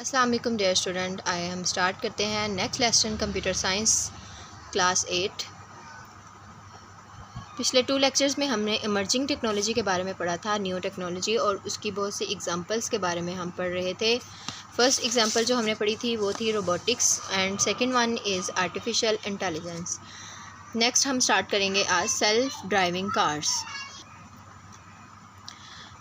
अस्सलाम वालेकुम dear student. हम स्टार्ट करते हैं next lesson computer science class 8। पिछले 2 लेक्चर्स में हमने इमर्जिंग टेक्नोलॉजी के बारे में पढ़ा था, न्यू टेक्नोलॉजी, और उसकी बहुत सी एग्जांपल्स के बारे में हम पढ़ रहे थे। फर्स्ट एग्जांपल जो हमने पढ़ी थी वो थी robotics and second one is artificial intelligence. Next हम स्टार्ट करेंगे आज self driving cars.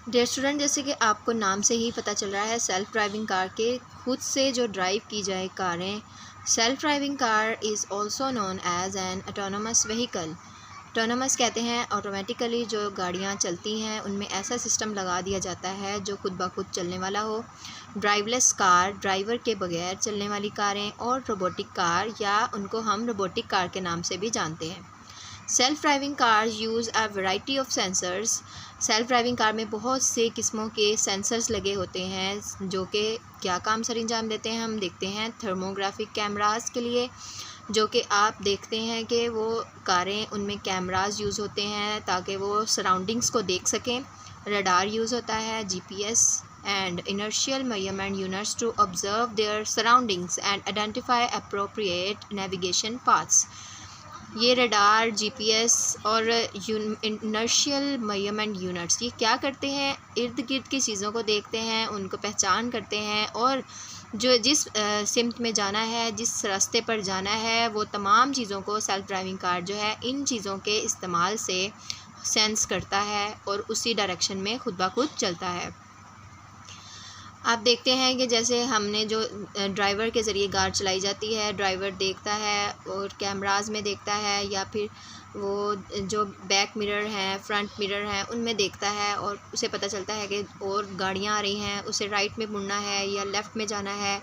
Dear student, जैसे कि आपको नाम से ही पता चल रहा है, सेल्फ ड्राइविंग कार के खुद से जो ड्राइव की जाए कारें। Self driving car is also known as an autonomous vehicle. Autonomous कहते हैं ऑटोमेटिकली जो गाड़ियाँ चलती हैं उनमें ऐसा सिस्टम लगा दिया जाता है जो खुद ब खुद चलने वाला हो। ड्राइवलेस कार, ड्राइवर के बगैर चलने वाली कारें, और रोबोटिक कार, या उनको हम रोबोटिक कार के नाम से भी जानते हैं। Self driving car use a variety of sensors. Self driving car में बहुत से किस्मों के सेंसर्स लगे होते हैं जो कि क्या काम सर अंजाम देते हैं हम देखते हैं। थर्मोग्राफिक कैमरास के लिए, जो कि आप देखते हैं कि वो कारें, उनमें कैमरास यूज़ होते हैं ताकि वो सराउंडिंग्स को देख सकें। रडार यूज़ होता है, GPS and inertial measurement units to observe their surroundings and identify appropriate navigation paths. ये रडार, जीपीएस और इनर्शियल मेजरमेंट यूनिट्स ये क्या करते हैं, इर्द गिर्द की चीज़ों को देखते हैं, उनको पहचान करते हैं, और जो जिस सिमत में जाना है, जिस रास्ते पर जाना है, वो तमाम चीज़ों को सेल्फ ड्राइविंग कार जो है इन चीज़ों के इस्तेमाल से सेंस करता है और उसी डायरेक्शन में खुद ब खुद चलता है। आप देखते हैं कि जैसे हमने जो ड्राइवर के ज़रिए कार चलाई जाती है, ड्राइवर देखता है और कैमरास में देखता है, या फिर वो जो बैक मिरर हैं, फ्रंट मिरर हैं, उनमें देखता है और उसे पता चलता है कि और गाड़ियाँ आ रही हैं, उसे राइट में मुड़ना है या लेफ़्ट में जाना है,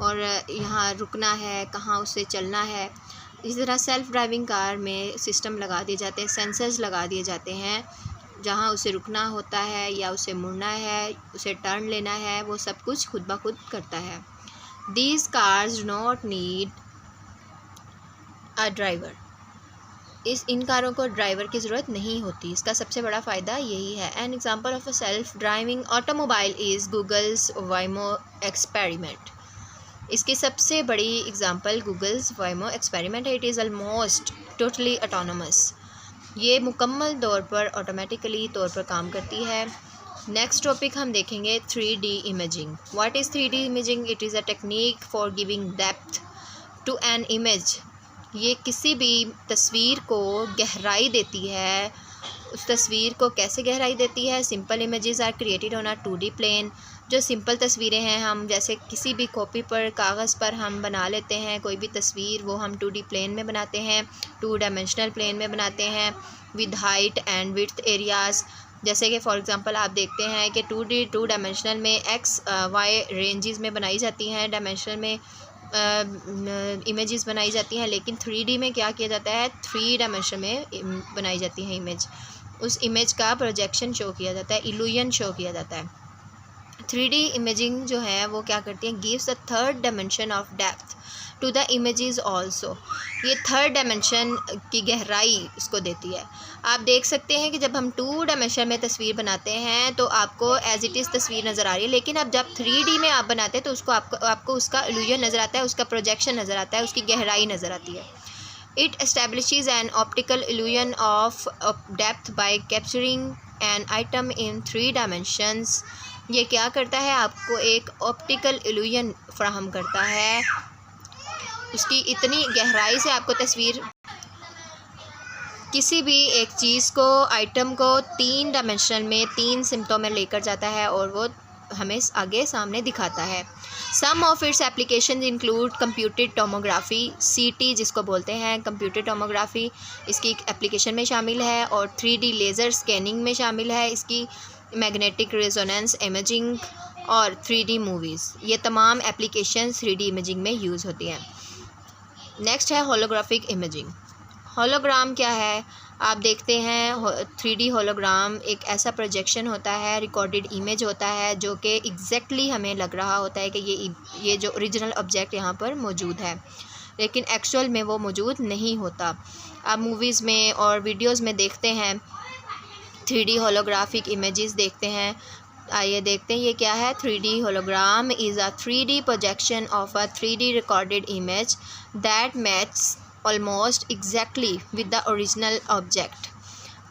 और यहाँ रुकना है, कहाँ उसे चलना है। इसी तरह सेल्फ ड्राइविंग कार में सिस्टम लगा दिए जाते हैं, सेंसर्स लगा दिए जाते हैं, जहाँ उसे रुकना होता है या उसे मुड़ना है, उसे टर्न लेना है, वो सब कुछ खुद ब खुद करता है। These cars do not need a driver. इन कारों को ड्राइवर की ज़रूरत नहीं होती। इसका सबसे बड़ा फ़ायदा यही है। An example of a self driving automobile is Google's Waymo experiment. इसकी सबसे बड़ी एग्जाम्पल गूगल्स वाइमो एक्सपेरिमेंट है। It is almost totally autonomous. ये मुकम्मल तौर पर ऑटोमेटिकली तौर पर काम करती है। नेक्स्ट टॉपिक हम देखेंगे 3D imaging. What is 3D imaging? It is a technique for giving depth to an image. ये किसी भी तस्वीर को गहराई देती है। उस तस्वीर को कैसे गहराई देती है? Simple images are created on a 2D plane. जो सिंपल तस्वीरें हैं, हम जैसे किसी भी कॉपी पर, कागज़ पर हम बना लेते हैं कोई भी तस्वीर, वो हम 2D प्लेन में बनाते हैं, 2 डायमेंशनल प्लेन में बनाते हैं with height and width areas. जैसे कि फॉर एग्जांपल आप देखते हैं कि 2 डायमेंशनल में एक्स वाई रेंजेस में बनाई जाती हैं, डायमेंशनल में इमेजेस बनाई जाती हैं, लेकिन 3D में क्या किया जाता है, 3 डायमेंशन में बनाई जाती है इमेज। उस इमेज का प्रोजेक्शन शो किया जाता है, इल्यूजन शो किया जाता है। 3D इमेजिंग जो है वो क्या करती है, gives a third dimension of depth to the images also. ये थर्ड डायमेंशन की गहराई उसको देती है। आप देख सकते हैं कि जब हम 2 डायमेंशन में तस्वीर बनाते हैं तो आपको एज इट इज़ तस्वीर नज़र आ रही है, लेकिन अब जब 3D में आप बनाते हैं तो उसको आपको उसका इल्यूजन नज़र आता है, उसका प्रोजेक्शन नज़र आता है, उसकी गहराई नज़र आती है। It establishes an optical illusion of depth by capturing an item in 3 dimensions. ये क्या करता है, आपको एक ऑप्टिकल इल्यूजन फराहम करता है, उसकी इतनी गहराई से आपको तस्वीर, किसी भी एक चीज़ को, आइटम को 3 डायमेंशन में, 3 सिमतों में लेकर जाता है और वो हमें आगे सामने दिखाता है। Some of its application include computed tomography, CT जिसको बोलते हैं, कंप्यूटेड टोमोग्राफी इसकी एप्लीकेशन में शामिल है, और 3D लेज़र स्कैनिंग में शामिल है, इसकी मैग्नेटिक रेजोनेंस इमेजिंग और 3D मूवीज़। ये तमाम एप्लीकेशन 3D इमेजिंग में यूज़ होती हैं। नेक्स्ट है होलोग्राफिक इमेजिंग। होलोग्राम क्या है? आप देखते हैं 3D होलोग्राम एक ऐसा प्रोजेक्शन होता है, रिकॉर्डेड इमेज होता है, जो कि एग्जैक्टली हमें लग रहा होता है कि ये जो ओरिजिनल ऑब्जेक्ट यहाँ पर मौजूद है, लेकिन एक्चुअल में वो मौजूद नहीं होता। आप मूवीज़ में और वीडियोज़ में देखते हैं 3D होलोग्राफिक इमेजेस देखते हैं, आइए देखते हैं ये क्या है। 3D hologram is a 3D projection of a 3D recorded image that matches almost exactly with the original object।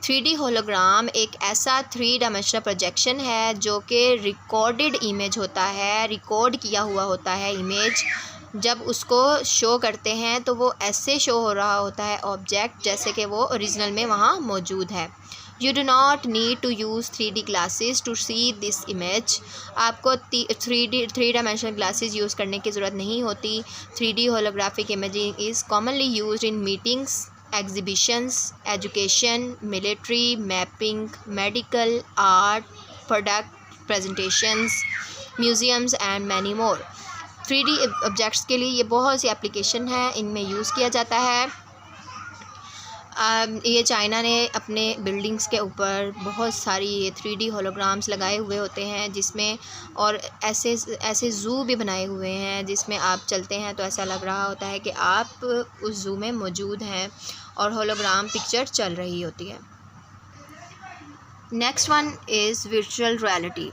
3D hologram एक ऐसा 3 डायमेंशनल प्रोजेक्शन है जो कि रिकॉर्डेड इमेज होता है, रिकॉर्ड किया हुआ होता है इमेज। जब उसको शो करते हैं तो वो ऐसे शो हो रहा होता है ऑब्जेक्ट जैसे कि वो ओरिजिनल में वहाँ मौजूद है। You do not need to use 3D glasses to see this image. आपको 3 डायमेंशनल ग्लासेस यूज़ करने की ज़रूरत नहीं होती। 3D holographic imaging is commonly used in meetings, exhibitions, education, military, mapping, medical, art, product presentations, museums and many more। 3D objects के लिए ये बहुत सी एप्लीकेशन है, इनमें यूज़ किया जाता है। ये चाइना ने अपने बिल्डिंग्स के ऊपर बहुत सारी ये 3D होलोग्राम्स लगाए हुए होते हैं जिसमें, और ऐसे ज़ू भी बनाए हुए हैं जिसमें आप चलते हैं तो ऐसा लग रहा होता है कि आप उस ज़ू में मौजूद हैं और होलोग्राम पिक्चर चल रही होती है। Next one is virtual reality.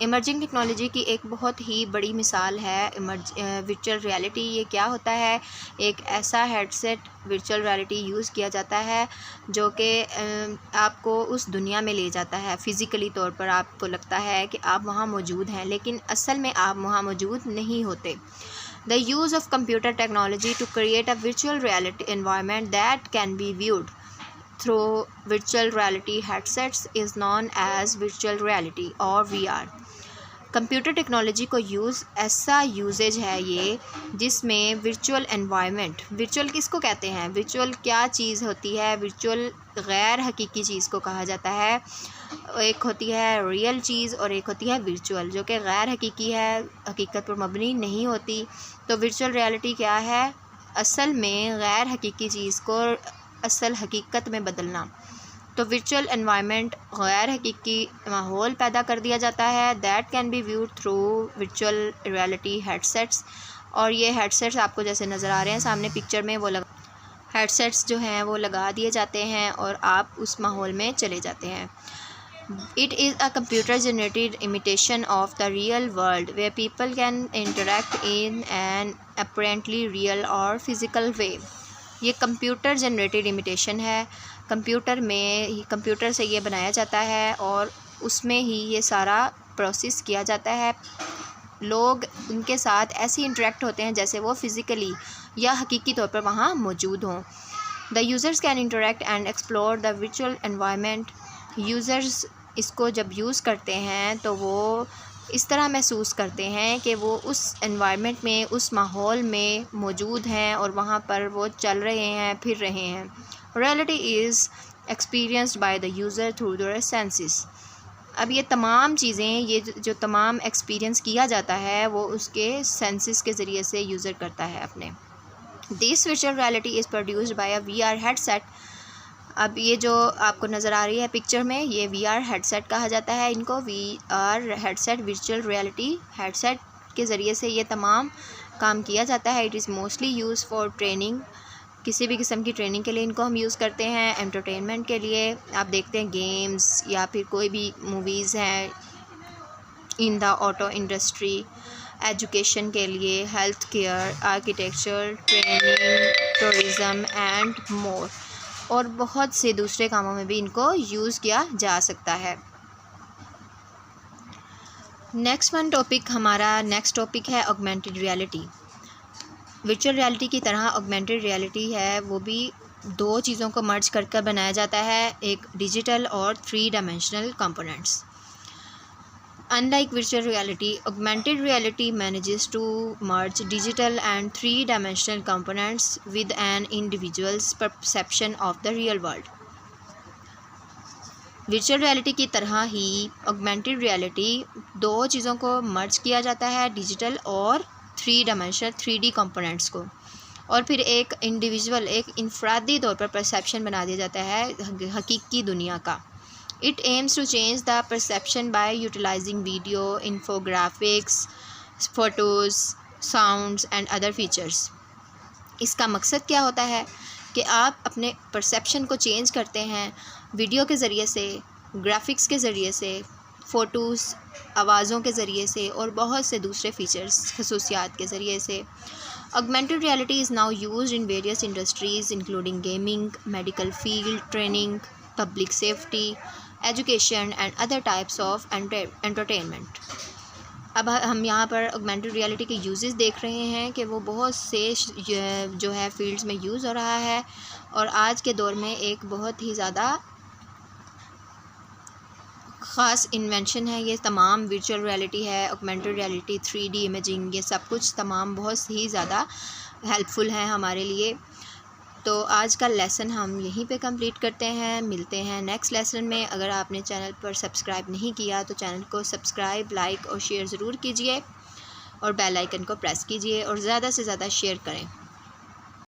Emerging technology की एक बहुत ही बड़ी मिसाल है वर्चुअल रियलिटी। ये क्या होता है? एक ऐसा हेडसेट वर्चुअल रियलिटी यूज़ किया जाता है जो कि आपको उस दुनिया में ले जाता है। फ़िज़िकली तौर पर आपको लगता है कि आप वहाँ मौजूद हैं, लेकिन असल में आप वहाँ मौजूद नहीं होते। The use of computer technology to create a virtual reality environment that can be viewed through virtual reality headsets is known as virtual reality और VR। कंप्यूटर टेक्नोलॉजी को ऐसा यूजेज है ये जिसमें वर्चुअल एनवायरनमेंट, वर्चुअल किसको कहते हैं? Virtual क्या चीज़ होती है? वर्चुअल गैर हकीकी चीज़ को कहा जाता है। एक होती है रियल चीज़ और एक होती है वर्चुअल, जो कि गैर हकीकी है, हकीकत पर मबनी नहीं होती। तो वर्चुअल रियलिटी क्या है? असल में गैर हकीकी चीज़ को असल हकीकत में बदलना। तो वर्चुअल एनवायरनमेंट, गैर हकीकी माहौल पैदा कर दिया जाता है, that can be viewed through virtual reality headsets. और ये हेडसेट्स आपको जैसे नज़र आ रहे हैं सामने पिक्चर में, वो हेडसेट्स जो हैं वो लगा दिए जाते हैं और आप उस माहौल में चले जाते हैं। It is a computer generated imitation of the real world where people can interact in an apparently real or physical way। ये कंप्यूटर जनरेटेड इमिटेशन है, कंप्यूटर से ये बनाया जाता है और उसमें ही ये सारा प्रोसेस किया जाता है। लोग उनके साथ ऐसे इंटरेक्ट होते हैं जैसे वो फ़िज़िकली या हकीकी तौर पर वहाँ मौजूद हों। The users can interact and explore the virtual environment. Users इसको जब यूज़ करते हैं तो वो इस तरह महसूस करते हैं कि वो उस एनवायरनमेंट में, उस माहौल में मौजूद हैं और वहाँ पर वो चल रहे हैं, फिर रहे हैं। Reality is experienced by the user through their senses. अब ये तमाम चीज़ें, ये जो तमाम एक्सपीरियंस किया जाता है वो उसके सेंसेस के ज़रिए से यूज़र करता है अपने। This virtual reality is produced by a VR headset. अब ये जो आपको नज़र आ रही है पिक्चर में, ये VR हेडसेट कहा जाता है इनको। VR headset, virtual reality headset के ज़रिए से ये तमाम काम किया जाता है। It is mostly use for training. किसी भी किस्म की ट्रेनिंग के लिए इनको हम यूज़ करते हैं। एंटरटेनमेंट के लिए आप देखते हैं गेम्स या फिर कोई भी मूवीज़ हैं in the auto industry. Education के लिए, health care, architecture, training, tourism and more, और बहुत से दूसरे कामों में भी इनको यूज़ किया जा सकता है। हमारा नेक्स्ट टॉपिक है ऑगमेंटेड रियलिटी। वर्चुअल रियलिटी की तरह ऑगमेंटेड रियलिटी है वो भी दो चीज़ों को मर्ज कर बनाया जाता है, एक डिजिटल और 3 dimensional components. Unlike virtual reality, augmented reality manages to merge digital and 3-dimensional components with an individual's perception of the real world। virtual reality की तरह ही augmented reality दो चीज़ों को मर्ज किया जाता है, डिजिटल और 3-dimensional 3D कंपोनेंट्स को, और फिर एक इंडिविजुअल, एक इंफरादी तौर पर परसेप्शन बना दिया जाता है हकीकी दुनिया का। It aims to change the perception by utilizing video, infographics, photos, sounds and other features। इसका मकसद क्या होता है कि आप अपने परसेप्शन को चेंज करते हैं वीडियो के ज़रिए से, ग्राफिक्स के ज़रिए से, फ़ोटोज़, आवाज़ों के ज़रिए से और बहुत से दूसरे फ़ीचर्स खसूसियात के ज़रिए से। Augmented reality is now used in various industries including gaming, medical field, training, public safety, education and other types of entertainment. अब हम यहाँ पर ऑगमेंटेड रियलिटी के यूजेस देख रहे हैं कि वो बहुत से जो है फील्ड्स में यूज़ हो रहा है और आज के दौर में एक बहुत ही ज़्यादा ख़ास इन्वेंशन है। ये तमाम वर्चुअल रियलिटी है, ऑगमेंटेड रियलिटी, 3D इमेजिंग, ये सब कुछ तमाम बहुत ही ज़्यादा हेल्पफुल हैं हमारे लिए। तो आज का लेसन हम यहीं पे कंप्लीट करते हैं। मिलते हैं नेक्स्ट लेसन में। अगर आपने चैनल पर सब्सक्राइब नहीं किया तो चैनल को सब्सक्राइब, लाइक और शेयर ज़रूर कीजिए और बेल आइकन को प्रेस कीजिए और ज़्यादा से ज़्यादा शेयर करें।